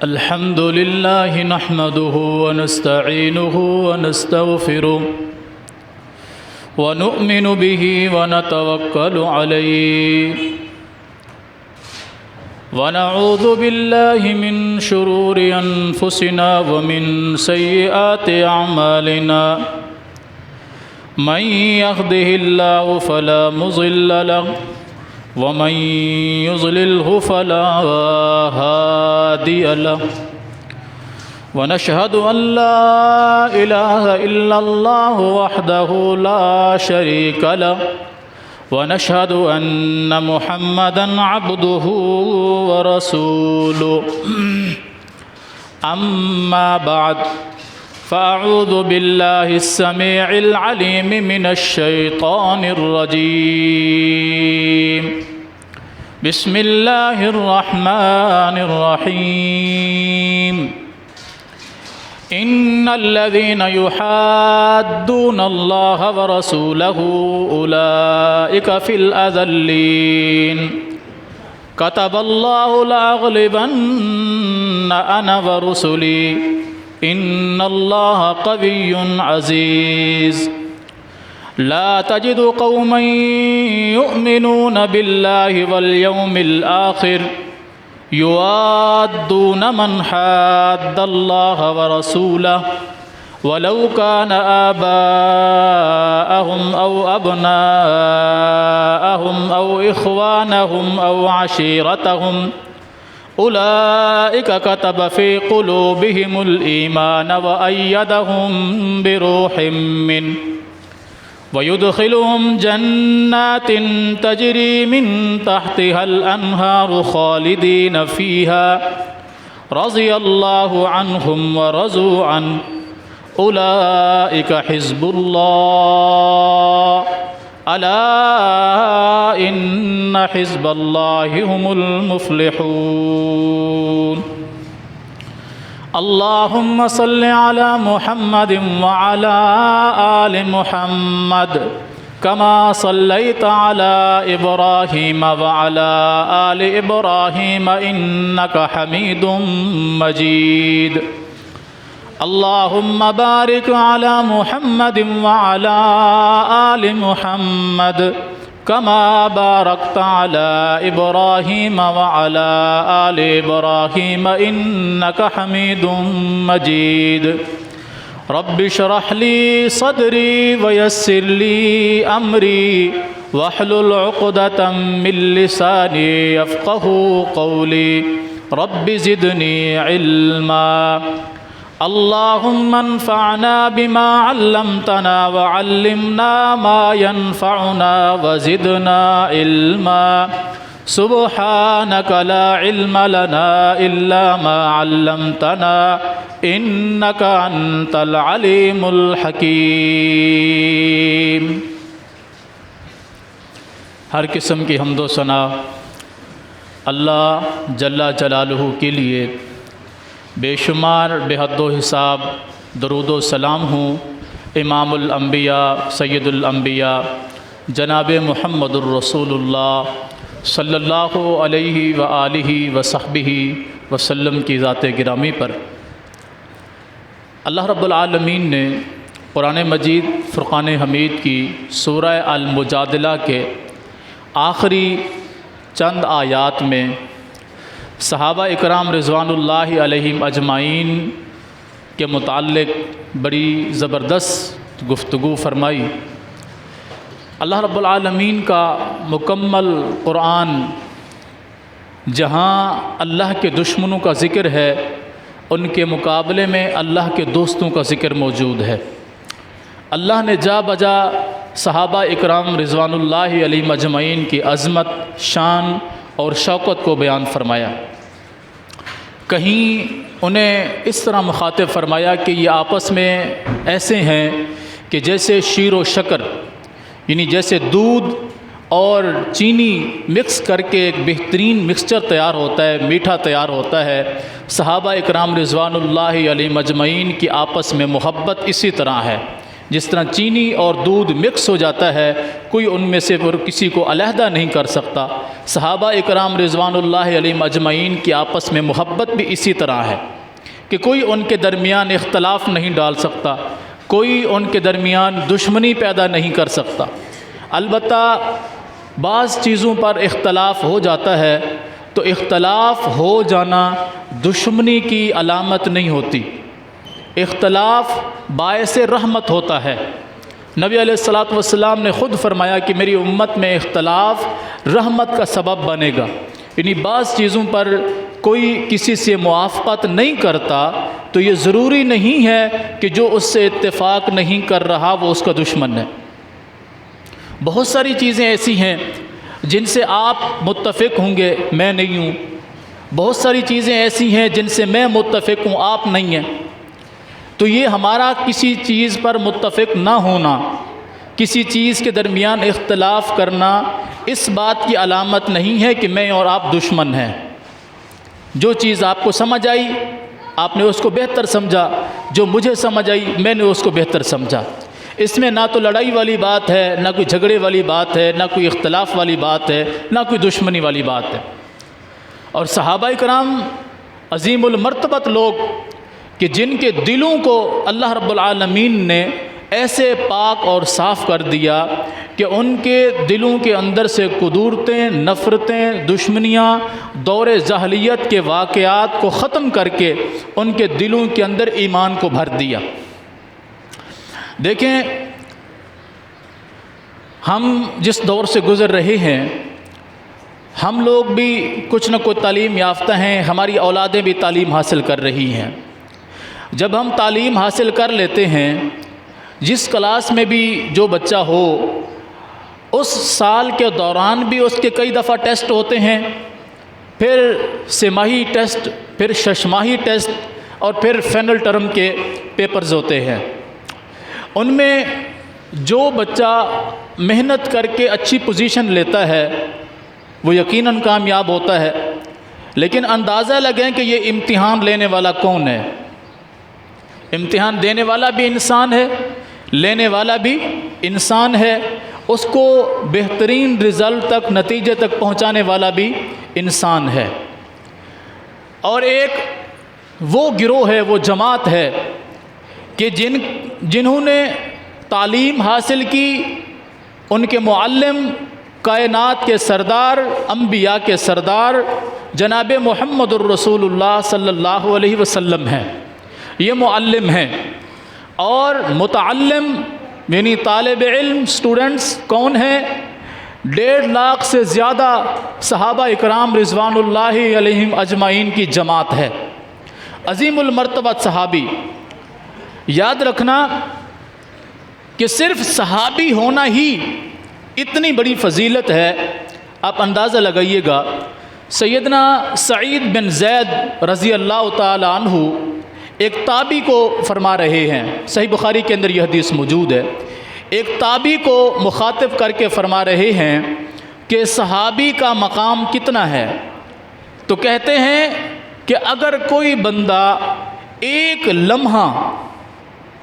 الحمد لله نحمده ونستعينه ونستغفره ونؤمن به ونتوكل عليه ونعوذ بالله من شرور أنفسنا ومن سيئات أعمالنا من يهده الله فلا مضل له ومن يضلله فلا هادي له ونشهد أن لا إله إلا الله وحده لا شريك له ونشهد أن محمدًا عبده ورسوله أما بعد فأعوذ بالله السميع العليم من الشيطان الرجيم بسم الله الرحمن الرحيم إن الذين يحادون الله ورسوله أولئك في الأذلين كتب الله لأغلبن أنا ورسلي إن الله قوي عزيز لا تجد قوما يؤمنون بالله واليوم الآخر يوادون من حاد الله ورسوله ولو كان آباءهم أو أبناءهم أو إخوانهم أو عشيرتهم أولئك كتب في قلوبهم الإيمان وأيدهم بروح منه ويدخلهم جنات تجري من تحتها الأنهار خالدين فيها رضي الله عنهم ورضوا عنه أولئك حزب الله ألا إن حزب الله هم المفلحون اللهم صل على محمد وعلى آل محمد كما صليت على إبراهيم وعلى آل إبراهيم إنك حميد مجيد اللهم بارك على محمد وعلى آل محمد كما باركت على إبراهيم وعلى آل إبراهيم إنك حميد مجيد رب اشرح لي صدري ويسر لي أمري واحلل عقدة من لساني يفقه قولي رب زدني علما اللهم انفعنا بما علمتنا وعلمنا ما ينفعنا وزدنا علما سبحانك لا علم لنا إلا ما علمتنا إنك أنت العليم الحكيم ہر قسم کی حمد و ثنا اللہ جل جلالہ کے لیے بے شمار بے حد و حساب درود و سلام ہوں امام الانبیاء سید الانبیاء جناب محمد الرسول اللہ صلی اللہ علیہ وآلہ وصحبہ وسلم کی ذات گرامی پر۔ اللہ رب العالمین نے قرآن مجید فرقان حمید کی سورہ المجادلہ کے آخری چند آیات میں صحابہ اکرام رضوان اللہ علیہم اجمعین کے متعلق بڑی زبردست گفتگو فرمائی۔ اللہ رب العالمین کا مکمل قرآن جہاں اللہ کے دشمنوں کا ذکر ہے، ان کے مقابلے میں اللہ کے دوستوں کا ذکر موجود ہے۔ اللہ نے جا بجا صحابہ اکرام رضوان اللہ علیہم اجمعین کی عظمت، شان اور شوکت کو بیان فرمایا۔ کہیں انہیں اس طرح مخاطب فرمایا کہ یہ آپس میں ایسے ہیں کہ جیسے شیر و شکر، یعنی جیسے دودھ اور چینی مکس کر کے ایک بہترین مکسچر تیار ہوتا ہے، میٹھا تیار ہوتا ہے، صحابہ اکرام رضوان اللہ علیہم اجمعین کی آپس میں محبت اسی طرح ہے۔ جس طرح چینی اور دودھ مکس ہو جاتا ہے، کوئی ان میں سے کسی کو علیحدہ نہیں کر سکتا۔ صحابہ اکرام رضوان اللہ علیہم اجمعین کی آپس میں محبت بھی اسی طرح ہے کہ کوئی ان کے درمیان اختلاف نہیں ڈال سکتا، کوئی ان کے درمیان دشمنی پیدا نہیں کر سکتا۔ البتہ بعض چیزوں پر اختلاف ہو جاتا ہے تو اختلاف ہو جانا دشمنی کی علامت نہیں ہوتی، اختلاف باعث رحمت ہوتا ہے۔ نبی علیہ الصلوۃ والسلام نے خود فرمایا کہ میری امت میں اختلاف رحمت کا سبب بنے گا، یعنی بعض چیزوں پر کوئی کسی سے موافقت نہیں کرتا تو یہ ضروری نہیں ہے کہ جو اس سے اتفاق نہیں کر رہا وہ اس کا دشمن ہے۔ بہت ساری چیزیں ایسی ہیں جن سے آپ متفق ہوں گے، میں نہیں ہوں۔ بہت ساری چیزیں ایسی ہیں جن سے میں متفق ہوں، آپ نہیں ہیں۔ تو یہ ہمارا کسی چیز پر متفق نہ ہونا، کسی چیز کے درمیان اختلاف کرنا اس بات کی علامت نہیں ہے کہ میں اور آپ دشمن ہیں۔ جو چیز آپ کو سمجھ آئی آپ نے اس کو بہتر سمجھا، جو مجھے سمجھ آئی میں نے اس کو بہتر سمجھا۔ اس میں نہ تو لڑائی والی بات ہے، نہ کوئی جھگڑے والی بات ہے، نہ کوئی اختلاف والی بات ہے، نہ کوئی دشمنی والی بات ہے۔ اور صحابہ کرام عظیم المرتبت لوگ کہ جن کے دلوں کو اللہ رب العالمین نے ایسے پاک اور صاف کر دیا کہ ان کے دلوں کے اندر سے قدورتیں، نفرتیں، دشمنیاں، دور جاہلیت کے واقعات کو ختم کر کے ان کے دلوں کے اندر ایمان کو بھر دیا۔ دیکھیں، ہم جس دور سے گزر رہے ہیں، ہم لوگ بھی کچھ نہ کچھ تعلیم یافتہ ہیں، ہماری اولادیں بھی تعلیم حاصل کر رہی ہیں۔ جب ہم تعلیم حاصل کر لیتے ہیں، جس کلاس میں بھی جو بچہ ہو، اس سال کے دوران بھی اس کے کئی دفعہ ٹیسٹ ہوتے ہیں، پھر سہ-ماہی ٹیسٹ، پھر شش-ماہی ٹیسٹ، اور پھر فائنل ٹرم کے پیپرز ہوتے ہیں۔ ان میں جو بچہ محنت کر کے اچھی پوزیشن لیتا ہے وہ یقیناً کامیاب ہوتا ہے، لیکن اندازہ لگیں کہ یہ امتحان لینے والا کون ہے۔ امتحان دینے والا بھی انسان ہے، لینے والا بھی انسان ہے، اس کو بہترین رزلٹ تک، نتیجے تک پہنچانے والا بھی انسان ہے۔ اور ایک وہ گروہ ہے، وہ جماعت ہے کہ جنہوں نے تعلیم حاصل کی، ان کے معلم کائنات کے سردار، انبیاء کے سردار جناب محمد الرسول اللہ صلی اللہ علیہ وسلم ہیں۔ یہ معلم ہیں۔ اور متعلم یعنی طالب علم، سٹوڈنٹس کون ہیں؟ 1.5 لاکھ سے زیادہ صحابہ اکرام رضوان اللہ علیہم اجمعین کی جماعت ہے۔ عظیم المرتبہ صحابی۔ یاد رکھنا کہ صرف صحابی ہونا ہی اتنی بڑی فضیلت ہے، آپ اندازہ لگائیے گا۔ سیدنا سعید بن زید رضی اللہ تعالی عنہ ایک تابعی کو فرما رہے ہیں، صحیح بخاری کے اندر یہ حدیث موجود ہے۔ ایک تابعی کو مخاطب کر کے فرما رہے ہیں کہ صحابی کا مقام کتنا ہے، تو کہتے ہیں کہ اگر کوئی بندہ ایک لمحہ،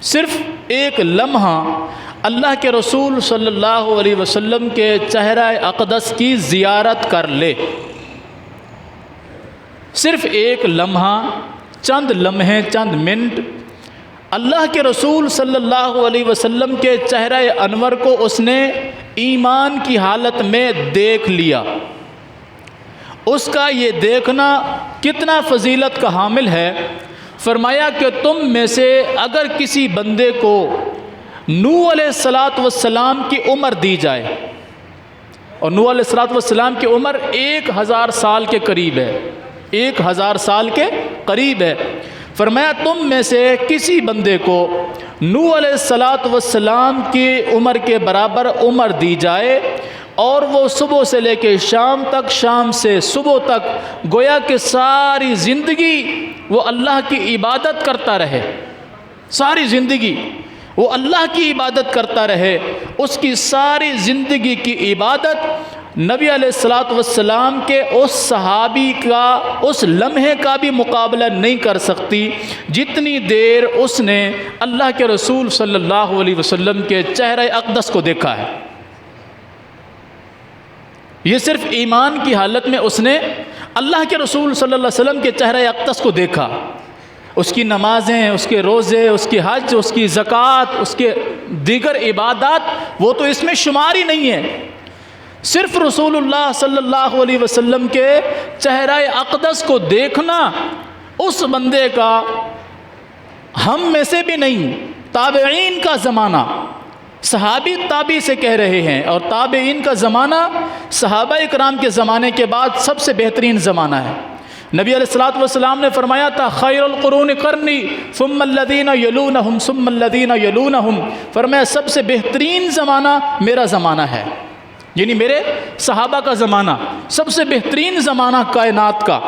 صرف ایک لمحہ اللہ کے رسول صلی اللہ علیہ وسلم کے چہرہ اقدس کی زیارت کر لے، صرف ایک لمحہ، چند لمحے، چند منٹ اللہ کے رسول صلی اللہ علیہ وسلم کے چہرہ انور کو اس نے ایمان کی حالت میں دیکھ لیا، اس کا یہ دیکھنا کتنا فضیلت کا حامل ہے۔ فرمایا کہ تم میں سے اگر کسی بندے کو نوح علیہ السلام کی عمر دی جائے، اور نوح علیہ السلام کی عمر 1000 سال کے قریب ہے، 1000 سال کے قریب ہے، فرمایا تم میں سے کسی بندے کو نوح علیہ السلام کی عمر کے برابر عمر دی جائے، اور وہ صبح سے لے کے شام تک، شام سے صبح تک، گویا کہ ساری زندگی وہ اللہ کی عبادت کرتا رہے، ساری زندگی وہ اللہ کی عبادت کرتا رہے، اس کی ساری زندگی کی عبادت نبی علیہ الصلوۃ والسلام کے اس صحابی کا اس لمحے کا بھی مقابلہ نہیں کر سکتی جتنی دیر اس نے اللہ کے رسول صلی اللہ علیہ وسلم کے چہرہ اقدس کو دیکھا ہے۔ یہ صرف ایمان کی حالت میں اس نے اللہ کے رسول صلی اللہ علیہ وسلم کے چہرہ اقدس کو دیکھا۔ اس کی نمازیں، اس کے روزے، اس کی حج، اس کی زکوٰۃ، اس کے دیگر عبادات وہ تو اس میں شمار ہی نہیں ہے۔ صرف رسول اللہ صلی اللہ علیہ وسلم کے چہرہ اقدس کو دیکھنا اس بندے کا ہم میں سے بھی نہیں، تابعین کا زمانہ، صحابی تابعی سے کہہ رہے ہیں، اور تابعین کا زمانہ صحابہ اکرام کے زمانے کے بعد سب سے بہترین زمانہ ہے۔ نبی علیہ الصلوۃ والسلام نے فرمایا تھا خیر القرون قرنی ثم الذین یلونہم ثم الذین یلونہم، فرمایا سب سے بہترین زمانہ میرا زمانہ ہے، یعنی میرے صحابہ کا زمانہ سب سے بہترین زمانہ، کائنات کا،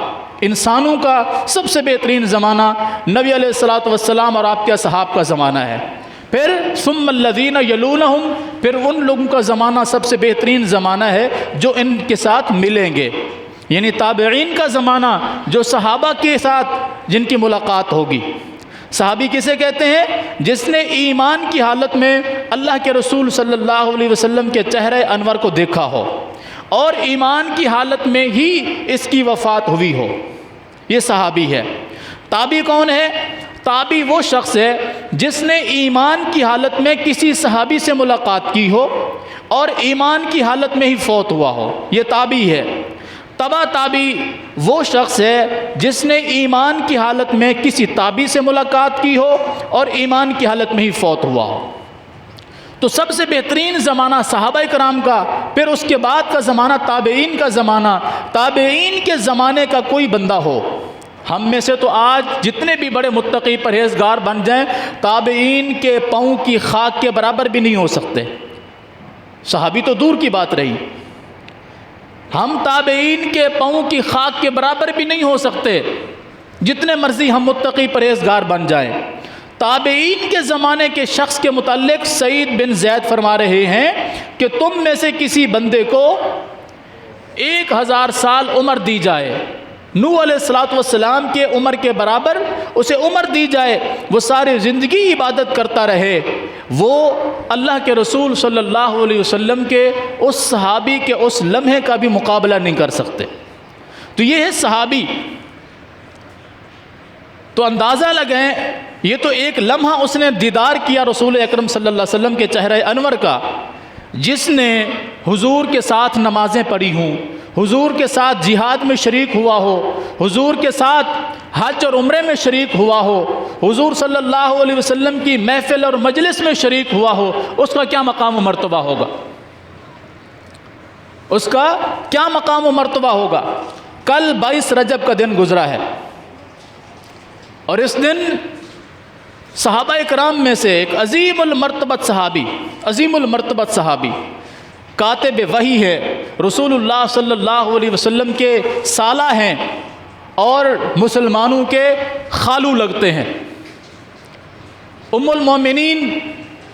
انسانوں کا سب سے بہترین زمانہ نبی علیہ الصلوۃ والسلام اور آپ کے اصحاب کا زمانہ ہے۔ پھر ثم الذین یلونہم، پھر ان لوگوں کا زمانہ سب سے بہترین زمانہ ہے جو ان کے ساتھ ملیں گے، یعنی تابعین کا زمانہ جو صحابہ کے ساتھ جن کی ملاقات ہوگی۔ صحابی کسے کہتے ہیں؟ جس نے ایمان کی حالت میں اللہ کے رسول صلی اللہ علیہ وسلم کے چہرہ انور کو دیکھا ہو اور ایمان کی حالت میں ہی اس کی وفات ہوئی ہو، یہ صحابی ہے۔ تابعی کون ہے؟ تابعی وہ شخص ہے جس نے ایمان کی حالت میں کسی صحابی سے ملاقات کی ہو اور ایمان کی حالت میں ہی فوت ہوا ہو، یہ تابعی ہے۔ تبع تابعی وہ شخص ہے جس نے ایمان کی حالت میں کسی تابعی سے ملاقات کی ہو اور ایمان کی حالت میں ہی فوت ہوا ہو۔ تو سب سے بہترین زمانہ صحابہ کرام کا، پھر اس کے بعد کا زمانہ تابعین کا زمانہ۔ تابعین کے زمانے کا کوئی بندہ ہو، ہم میں سے تو آج جتنے بھی بڑے متقی پرہیزگار بن جائیں، تابعین کے پاؤں کی خاک کے برابر بھی نہیں ہو سکتے، صحابی تو دور کی بات رہی، ہم تابعین کے پاؤں کی خاک کے برابر بھی نہیں ہو سکتے جتنے مرضی ہم متقی پرہیزگار بن جائیں۔ تابعین کے زمانے کے شخص کے متعلق سعید بن زید فرما رہے ہیں کہ تم میں سے کسی بندے کو 1000 سال عمر دی جائے، نوح علیہ الصلوۃ والسلام کے عمر کے برابر اسے عمر دی جائے، وہ ساری زندگی عبادت کرتا رہے، وہ اللہ کے رسول صلی اللہ علیہ وسلم کے اس صحابی کے اس لمحے کا بھی مقابلہ نہیں کر سکتے۔ تو یہ ہے صحابی۔ تو اندازہ لگائیں، یہ تو ایک لمحہ اس نے دیدار کیا رسول اکرم صلی اللہ علیہ وسلم کے چہرہ انور کا، جس نے حضور کے ساتھ نمازیں پڑھی ہوں، حضور کے ساتھ جہاد میں شریک ہوا ہو، حضور کے ساتھ حج اور عمرے میں شریک ہوا ہو، حضور صلی اللہ علیہ وسلم کی محفل اور مجلس میں شریک ہوا ہو، اس کا کیا مقام و مرتبہ ہوگا؟ اس کا کیا مقام و مرتبہ ہوگا؟ کل 22 رجب کا دن گزرا ہے، اور اس دن صحابہ کرام میں سے ایک عظیم المرتبت صحابی کاتب وحی ہے، رسول اللہ صلی اللہ علیہ وسلم کے سالہ ہیں اور مسلمانوں کے خالو لگتے ہیں۔ ام المومنین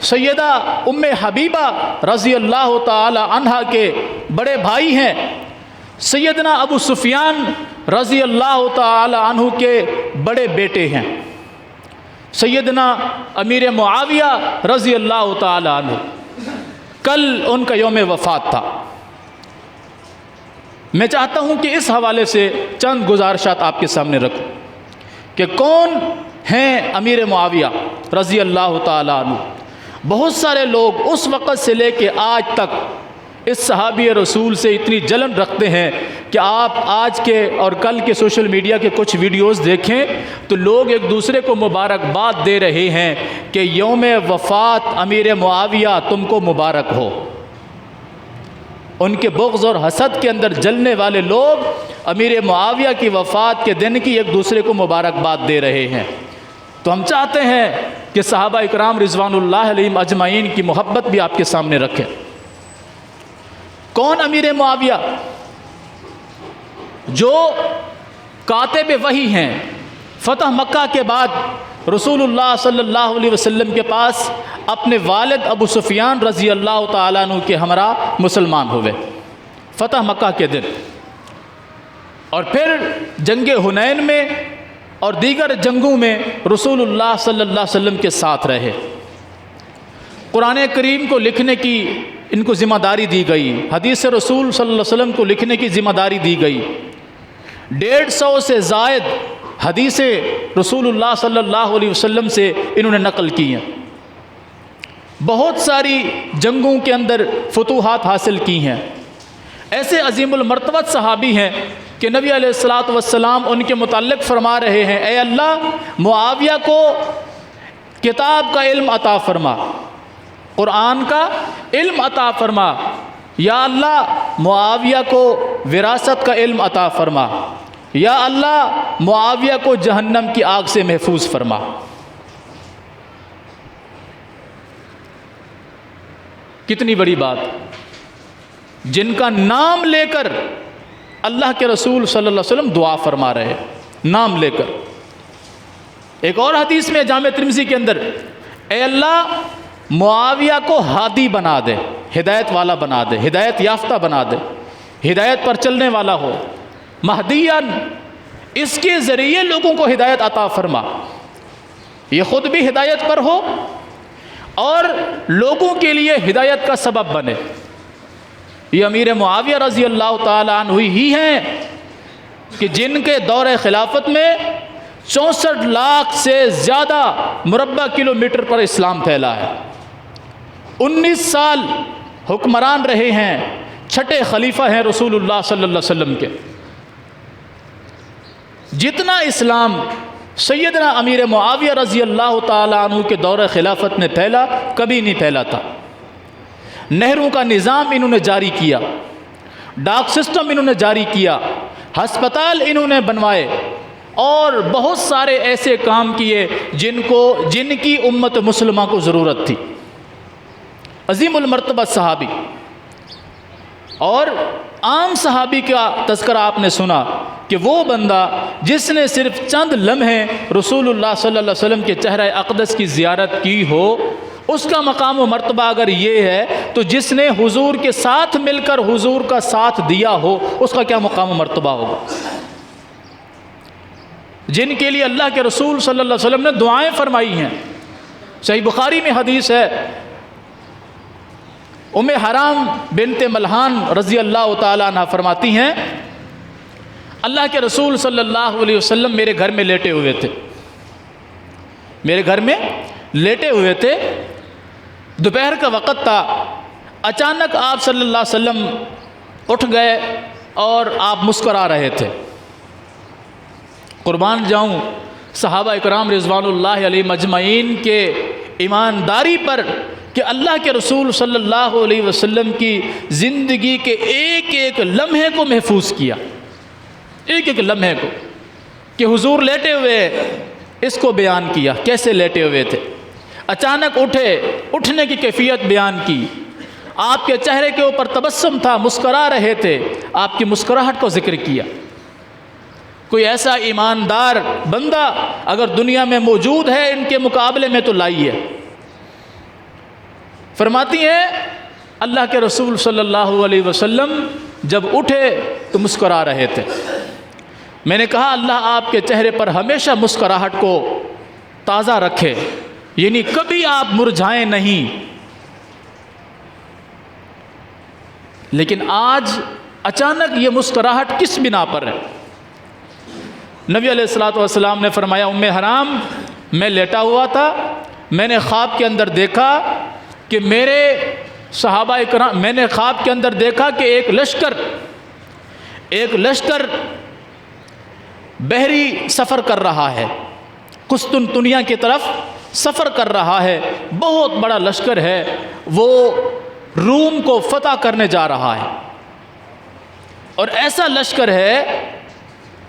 سیدہ ام حبیبہ رضی اللہ تعالی عنہا کے بڑے بھائی ہیں، سیدنا ابو سفیان رضی اللہ تعالی عنہ کے بڑے بیٹے ہیں، سیدنا امیر معاویہ رضی اللہ تعالی عنہ۔ کل ان کا یوم وفات تھا۔ میں چاہتا ہوں کہ اس حوالے سے چند گزارشات آپ کے سامنے رکھوں کہ کون ہیں امیر معاویہ رضی اللہ تعالیٰ عنہ۔ بہت سارے لوگ اس وقت سے لے کے آج تک اس صحابی رسول سے اتنی جلن رکھتے ہیں کہ آپ آج کے اور کل کے سوشل میڈیا کے کچھ ویڈیوز دیکھیں تو لوگ ایک دوسرے کو مبارکباد دے رہے ہیں کہ یوم وفات امیر معاویہ تم کو مبارک ہو۔ ان کے بغض اور حسد کے اندر جلنے والے لوگ امیر معاویہ کی وفات کے دن کی ایک دوسرے کو مبارکباد دے رہے ہیں۔ تو ہم چاہتے ہیں کہ صحابہ اکرام رضوان اللہ علیہم اجمعین کی محبت بھی آپ کے سامنے رکھیں۔ کون امیر معاویہ؟ جو کاتب وحی ہیں، فتح مکہ کے بعد رسول اللہ صلی اللہ علیہ وسلم کے پاس اپنے والد ابو سفیان رضی اللہ تعالیٰ عنہ کے ہمراہ مسلمان ہوئے۔ فتح مکہ کے دن، اور پھر جنگ حنین میں اور دیگر جنگوں میں رسول اللہ صلی اللہ علیہ وسلم کے ساتھ رہے۔ قرآن کریم کو لکھنے کی ان کو ذمہ داری دی گئی، حدیث رسول صلی اللہ علیہ وسلم کو لکھنے کی ذمہ داری دی گئی۔ 150 سے زائد حدیث رسول اللہ صلی اللہ علیہ وسلم سے انہوں نے نقل کی ہیں، بہت ساری جنگوں کے اندر فتوحات حاصل کی ہیں۔ ایسے عظیم المرتبت صحابی ہیں کہ نبی علیہ الصلوۃ والسلام ان کے متعلق فرما رہے ہیں، اے اللہ معاویہ کو کتاب کا علم عطا فرما، قرآن کا علم عطا فرما، یا اللہ معاویہ کو وراثت کا علم عطا فرما، یا اللہ معاویہ کو جہنم کی آگ سے محفوظ فرما۔ کتنی بڑی بات، جن کا نام لے کر اللہ کے رسول صلی اللہ علیہ وسلم دعا فرما رہے، نام لے کر۔ ایک اور حدیث میں جامع ترمذی کے اندر، اے اللہ معاویہ کو ہادی بنا دے، ہدایت والا بنا دے، ہدایت یافتہ بنا دے، ہدایت پر چلنے والا ہو، مہدیان، اس کے ذریعے لوگوں کو ہدایت عطا فرما، یہ خود بھی ہدایت پر ہو اور لوگوں کے لیے ہدایت کا سبب بنے۔ یہ امیر معاویہ رضی اللہ تعالیٰ عنہ ہی ہیں کہ جن کے دور خلافت میں 64 لاکھ سے زیادہ مربع کلومیٹر پر اسلام پھیلا ہے، 19 سال حکمران رہے ہیں، چھٹے خلیفہ ہیں رسول اللہ صلی اللہ علیہ وسلم کے۔ جتنا اسلام سیدنا امیر معاویہ رضی اللہ تعالیٰ عنہ کے دور خلافت میں پھیلا، کبھی نہیں پھیلا تھا۔ نہروں کا نظام انہوں نے جاری کیا، ڈاک سسٹم انہوں نے جاری کیا، ہسپتال انہوں نے بنوائے، اور بہت سارے ایسے کام کیے جن کی امت مسلمہ کو ضرورت تھی۔ عظیم المرتبہ صحابی، اور عام صحابی کا تذکرہ آپ نے سنا کہ وہ بندہ جس نے صرف چند لمحے رسول اللہ صلی اللہ علیہ وسلم کے چہرہ اقدس کی زیارت کی ہو، اس کا مقام و مرتبہ اگر یہ ہے تو جس نے حضور کے ساتھ مل کر حضور کا ساتھ دیا ہو، اس کا کیا مقام و مرتبہ ہوگا۔ جن کے لیے اللہ کے رسول صلی اللہ علیہ وسلم نے دعائیں فرمائی ہیں، صحیح بخاری میں حدیث ہے، ام حرام بنت ملحان رضی اللہ تعالیٰ عنہ فرماتی ہیں، اللہ کے رسول صلی اللہ علیہ وسلم میرے گھر میں لیٹے ہوئے تھے، میرے گھر میں لیٹے ہوئے تھے، دوپہر کا وقت تھا، اچانک آپ صلی اللہ علیہ وسلم اٹھ گئے اور آپ مسکرا رہے تھے۔ قربان جاؤں صحابہ اکرام رضوان اللہ علیہ مجمعین کے ایمانداری پر کہ اللہ کے رسول صلی اللہ علیہ وسلم کی زندگی کے ایک ایک لمحے کو محفوظ کیا، ایک ایک لمحے کو، کہ حضور لیٹے ہوئے اس کو بیان کیا، کیسے لیٹے ہوئے تھے، اچانک اٹھے، اٹھنے کی کیفیت بیان کی، آپ کے چہرے کے اوپر تبسم تھا، مسکرا رہے تھے، آپ کی مسکراہٹ کو ذکر کیا۔ کوئی ایسا ایماندار بندہ اگر دنیا میں موجود ہے ان کے مقابلے میں تو لائیے۔ فرماتی ہیں اللہ کے رسول صلی اللہ علیہ وسلم جب اٹھے تو مسکرا رہے تھے، میں نے کہا اللہ آپ کے چہرے پر ہمیشہ مسکراہٹ کو تازہ رکھے، یعنی کبھی آپ مرجھائیں نہیں۔ لیکن آج اچانک یہ مسکراہٹ کس بنا پر ہے؟ نبی علیہ الصلوۃ والسلام نے فرمایا، ام حرام میں لیٹا ہوا تھا، میں نے خواب کے اندر دیکھا کہ میرے صحابہ اکرام، میں نے خواب کے اندر دیکھا کہ ایک لشکر بحری سفر کر رہا ہے، قسطنطنیہ کی طرف سفر کر رہا ہے، بہت بڑا لشکر ہے، وہ روم کو فتح کرنے جا رہا ہے، اور ایسا لشکر ہے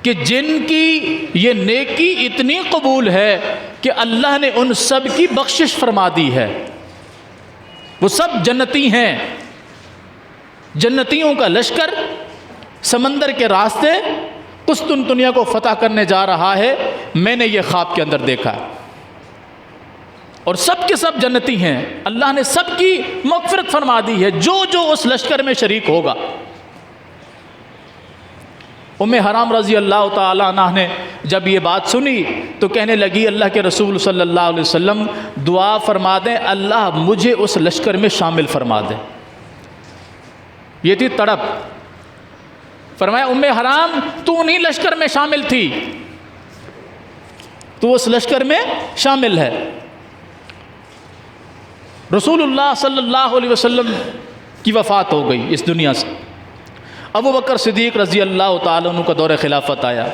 کہ جن کی یہ نیکی اتنی قبول ہے کہ اللہ نے ان سب کی بخشش فرما دی ہے، وہ سب جنتی ہیں، جنتیوں کا لشکر سمندر کے راستے قسطنطنیہ کو فتح کرنے جا رہا ہے، میں نے یہ خواب کے اندر دیکھا ہے، اور سب کے سب جنتی ہیں، اللہ نے سب کی مغفرت فرما دی ہے، جو جو اس لشکر میں شریک ہوگا۔ حرام رضی اللہ تعالیٰ عنہ نے جب یہ بات سنی تو کہنے لگی اللہ کے رسول صلی اللہ علیہ وسلم دعا فرما دیں اللہ مجھے اس لشکر میں شامل فرما دیں. یہ تھی تڑپ. فرمایا حرام تو انہی لشکر میں شامل تھی, تو اس لشکر میں شامل ہے. رسول اللہ صلی اللہ علیہ وسلم کی وفات ہو گئی اس دنیا سے. ابو بکر صدیق رضی اللہ تعالیٰ عنہ کا دور خلافت آیا,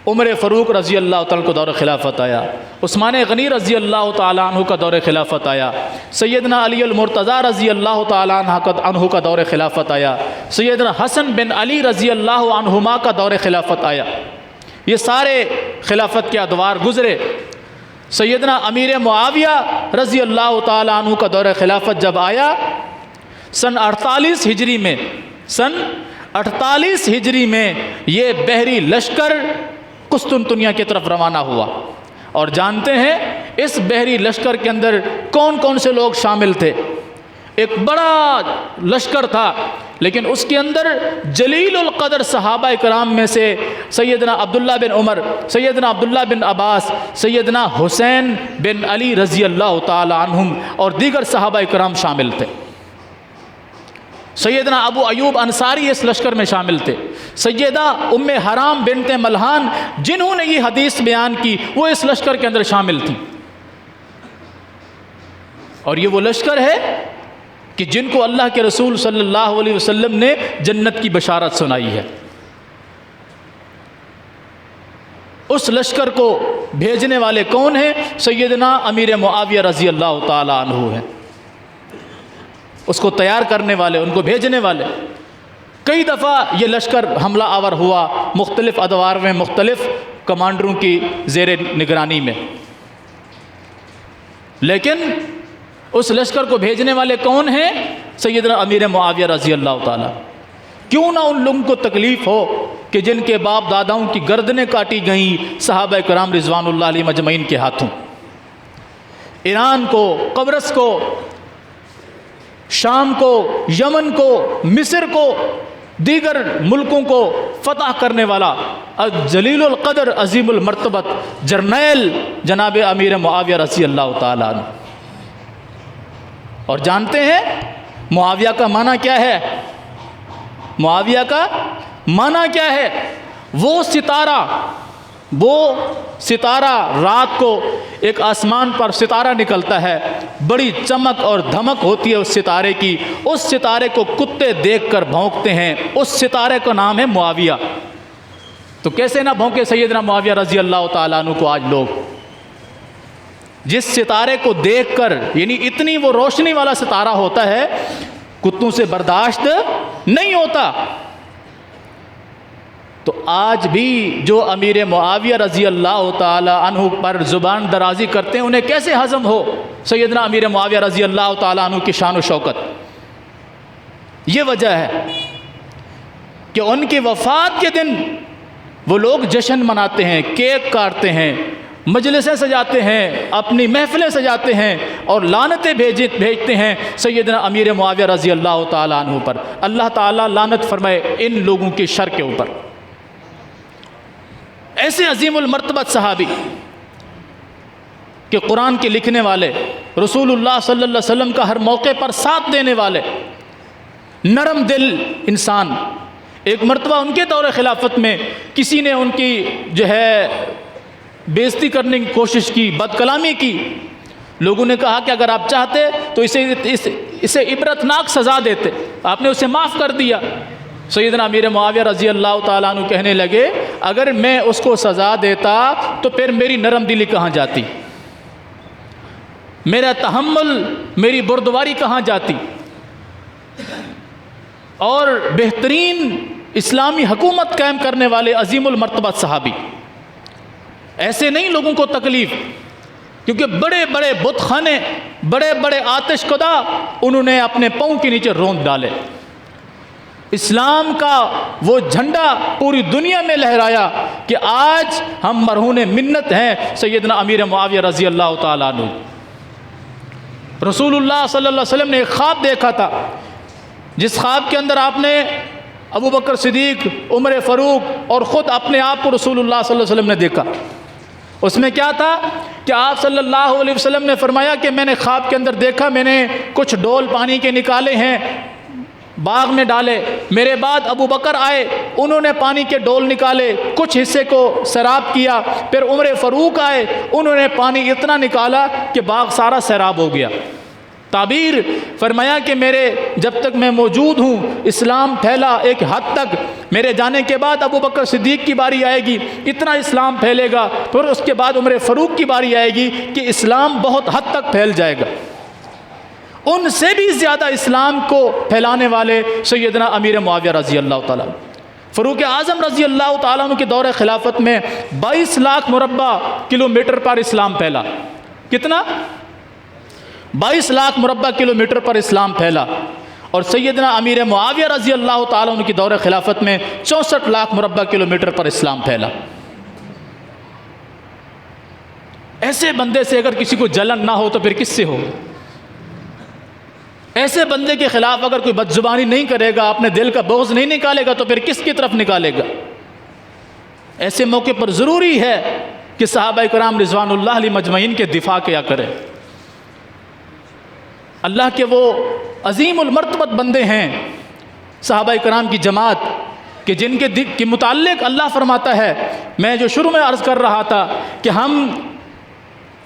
عمر فاروق رضی اللہ تعالیٰ کو دور خلافت آیا, عثمان غنی رضی اللہ تعالیٰ عنہ کا دور خلافت آیا, سیدنا علی المرتضیٰ رضی اللہ تعالیٰ عنہ کا دور خلافت آیا, سیدنا حسن بن علی رضی اللہ عنہما کا دور خلافت آیا. یہ سارے خلافت کے ادوار گزرے. سیدنا امیر معاویہ رضی اللہ تعالیٰ عنہ کا دور خلافت جب آیا سن 48 ہجری میں, سن 48 ہجری میں یہ بحری لشکر قسطنطنیہ کی طرف روانہ ہوا. اور جانتے ہیں اس بحری لشکر کے اندر کون کون سے لوگ شامل تھے؟ ایک بڑا لشکر تھا لیکن اس کے اندر جلیل القدر صحابہ کرام میں سے سیدنا عبداللہ بن عمر, سیدنا عبداللہ بن عباس, سیدنا حسین بن علی رضی اللہ تعالی عنہم اور دیگر صحابہ کرام شامل تھے. سیدنا ابو ایوب انصاری اس لشکر میں شامل تھے. سیدہ ام حرام بنت ملحان جنہوں نے یہ حدیث بیان کی وہ اس لشکر کے اندر شامل تھی. اور یہ وہ لشکر ہے کہ جن کو اللہ کے رسول صلی اللہ علیہ وسلم نے جنت کی بشارت سنائی ہے. اس لشکر کو بھیجنے والے کون ہیں؟ سیدنا امیر معاویہ رضی اللہ تعالی عنہ ہیں. اس کو تیار کرنے والے, ان کو بھیجنے والے. کئی دفعہ یہ لشکر حملہ آور ہوا مختلف ادوار میں, مختلف کمانڈروں کی زیر نگرانی میں. لیکن اس لشکر کو بھیجنے والے کون ہیں؟ سیدنا امیر معاویہ رضی اللہ تعالیٰ. کیوں نہ ان لوگوں کو تکلیف ہو کہ جن کے باپ داداؤں کی گردنیں کاٹی گئیں صحابہ کرام رضوان اللہ علیہ مجمعین کے ہاتھوں. ایران کو, قبرص کو, شام کو, یمن کو, مصر کو, دیگر ملکوں کو فتح کرنے والا جلیل القدر عظیم المرتبت جرنیل جناب امیر معاویہ رضی اللہ تعالیٰ عنہ. اور جانتے ہیں معاویہ کا معنی کیا ہے؟ معاویہ کا معنی کیا ہے؟ وہ ستارہ رات کو ایک آسمان پر ستارہ نکلتا ہے, بڑی چمک اور دھمک ہوتی ہے اس ستارے کی, اس ستارے کو کتے دیکھ کر بھونکتے ہیں, اس ستارے کا نام ہے معاویہ. تو کیسے نہ بھونکے سیدنا معاویہ رضی اللہ تعالیٰ عنہ کو آج لوگ, جس ستارے کو دیکھ کر, یعنی اتنی وہ روشنی والا ستارہ ہوتا ہے, کتوں سے برداشت نہیں ہوتا. تو آج بھی جو امیر معاویہ رضی اللہ تعالی عنہ پر زبان درازی کرتے ہیں انہیں کیسے ہضم ہو سیدنا امیر معاویہ رضی اللہ تعالی عنہ کی شان و شوکت؟ یہ وجہ ہے کہ ان کی وفات کے دن وہ لوگ جشن مناتے ہیں, کیک کاٹتے ہیں, مجلسیں سجاتے ہیں, اپنی محفلیں سجاتے ہیں اور لعنتیں بھیجتے ہیں سیدنا امیر معاویہ رضی اللہ تعالی عنہ پر. اللہ تعالیٰ لعنت فرمائے ان لوگوں کی شر کے اوپر. ایسے عظیم المرتبت صحابی کہ قرآن کے لکھنے والے, رسول اللہ صلی اللہ علیہ وسلم کا ہر موقع پر ساتھ دینے والے, نرم دل انسان. ایک مرتبہ ان کے دور خلافت میں کسی نے ان کی جو ہے بےزتی کرنے کی کوشش کی, بد کلامی کی. لوگوں نے کہا کہ اگر آپ چاہتے تو اسے عبرتناک سزا دیتے, آپ نے اسے معاف کر دیا. سیدنا امیر معاویہ رضی اللہ تعالیٰ عنہ کہنے لگے اگر میں اس کو سزا دیتا تو پھر میری نرم دلی کہاں جاتی, میرا تحمل, میری بردباری کہاں جاتی؟ اور بہترین اسلامی حکومت قائم کرنے والے عظیم المرتبت صحابی, ایسے نہیں لوگوں کو تکلیف, کیونکہ بڑے بڑے بت خانے, بڑے بڑے آتش کدا انہوں نے اپنے پاؤں کے نیچے روند ڈالے. اسلام کا وہ جھنڈا پوری دنیا میں لہرایا کہ آج ہم مرہون منت ہیں سیدنا امیر معاویہ رضی اللہ تعالیٰ عنہ. رسول اللہ صلی اللہ علیہ وسلم نے ایک خواب دیکھا تھا, جس خواب کے اندر آپ نے ابو بکر صدیق، عمر فاروق اور خود اپنے آپ کو رسول اللہ صلی اللہ علیہ وسلم نے دیکھا۔ اس میں کیا تھا کہ آپ صلی اللہ علیہ وسلم نے فرمایا کہ میں نے خواب کے اندر دیکھا، میں نے کچھ ڈول پانی کے نکالے ہیں، باغ میں ڈالے، میرے بعد ابو بکر آئے، انہوں نے پانی کے ڈول نکالے، کچھ حصے کو سیراب کیا، پھر عمر فاروق آئے، انہوں نے پانی اتنا نکالا کہ باغ سارا سیراب ہو گیا۔ تعبیر فرمایا کہ میرے جب تک میں موجود ہوں اسلام پھیلا ایک حد تک، میرے جانے کے بعد ابو بکر صدیق کی باری آئے گی، اتنا اسلام پھیلے گا، پھر اس کے بعد عمر فاروق کی باری آئے گی کہ اسلام بہت حد تک پھیل جائے گا۔ ان سے بھی زیادہ اسلام کو پھیلانے والے سیدنا امیر معاویہ رضی اللہ تعالیٰ، فاروق اعظم رضی اللہ تعالیٰ عنہ کے دور خلافت میں 22 لاکھ مربع کلومیٹر پر اسلام پھیلا۔ کتنا؟ 22 لاکھ مربع کلومیٹر پر اسلام پھیلا۔ اور سیدنا امیر معاویہ رضی اللہ تعالیٰ عنہ کی دور خلافت میں 64 لاکھ مربع کلومیٹر پر اسلام پھیلا۔ ایسے بندے سے اگر کسی کو جلن نہ ہو تو پھر کس سے ہو؟ ایسے بندے کے خلاف اگر کوئی بدزبانی نہیں کرے گا، اپنے دل کا بغض نہیں نکالے گا تو پھر کس کی طرف نکالے گا؟ ایسے موقع پر ضروری ہے کہ صحابہ کرام رضوان اللہ علیہ مجمعین کے دفاع کیا کریں۔ اللہ کے وہ عظیم المرتبت بندے ہیں صحابہ کرام کی جماعت کہ جن کے متعلق اللہ فرماتا ہے، میں جو شروع میں عرض کر رہا تھا کہ ہم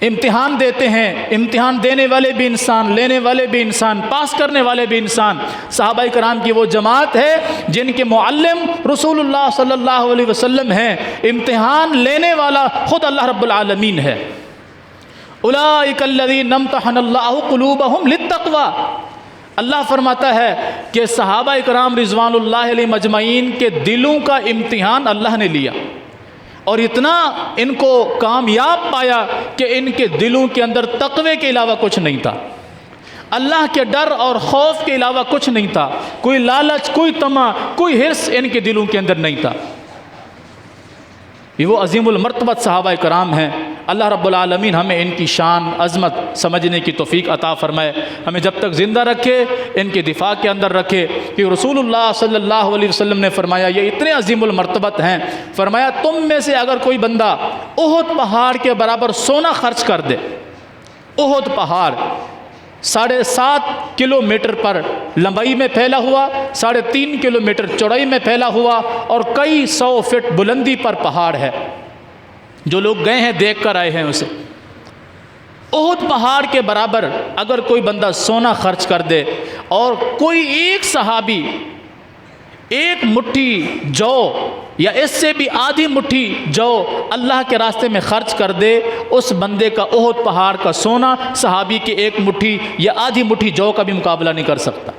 امتحان دیتے ہیں، امتحان دینے والے بھی انسان، لینے والے بھی انسان، پاس کرنے والے بھی انسان۔ صحابہ کرام کی وہ جماعت ہے جن کے معلم رسول اللہ صلی اللہ علیہ وسلم ہیں، امتحان لینے والا خود اللہ رب العالمین ہے۔ اولئک الذین امتحن اللہ قلوبہم للتقوی، اللہ فرماتا ہے کہ صحابہ کرام رضوان اللہ علیہ مجمعین کے دلوں کا امتحان اللہ نے لیا، اور اتنا ان کو کامیاب پایا کہ ان کے دلوں کے اندر تقوی کے علاوہ کچھ نہیں تھا، اللہ کے ڈر اور خوف کے علاوہ کچھ نہیں تھا، کوئی لالچ، کوئی طمع، کوئی حرص ان کے دلوں کے اندر نہیں تھا۔ یہ وہ عظیم المرتبت صحابہ کرام ہیں۔ اللہ رب العالمین ہمیں ان کی شان عظمت سمجھنے کی توفیق عطا فرمائے، ہمیں جب تک زندہ رکھے ان کے دفاع کے اندر رکھے، کہ رسول اللہ صلی اللہ علیہ وسلم نے فرمایا یہ اتنے عظیم المرتبت ہیں، فرمایا تم میں سے اگر کوئی بندہ احد پہاڑ کے برابر سونا خرچ کر دے، احد پہاڑ 7.5 کلومیٹر پر لمبائی میں پھیلا ہوا، 3.5 کلومیٹر چوڑائی میں پھیلا ہوا، اور کئی 100 فٹ بلندی پر پہاڑ ہے، جو لوگ گئے ہیں دیکھ کر آئے ہیں اسے۔ احد پہاڑ کے برابر اگر کوئی بندہ سونا خرچ کر دے، اور کوئی ایک صحابی ایک مٹھی جو یا اس سے بھی آدھی مٹھی جو اللہ کے راستے میں خرچ کر دے، اس بندے کا احد پہاڑ کا سونا صحابی کے ایک مٹھی یا آدھی مٹھی جو کا بھی مقابلہ نہیں کر سکتا۔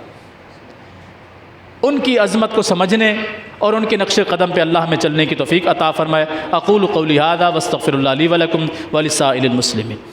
ان کی عظمت کو سمجھنے اور ان کے نقش قدم پہ اللہ ہمیں چلنے کی توفیق عطا فرمائے۔ اقول قولی ھذا واستغفر اللہ لی ولکم ولسائر المسلمین۔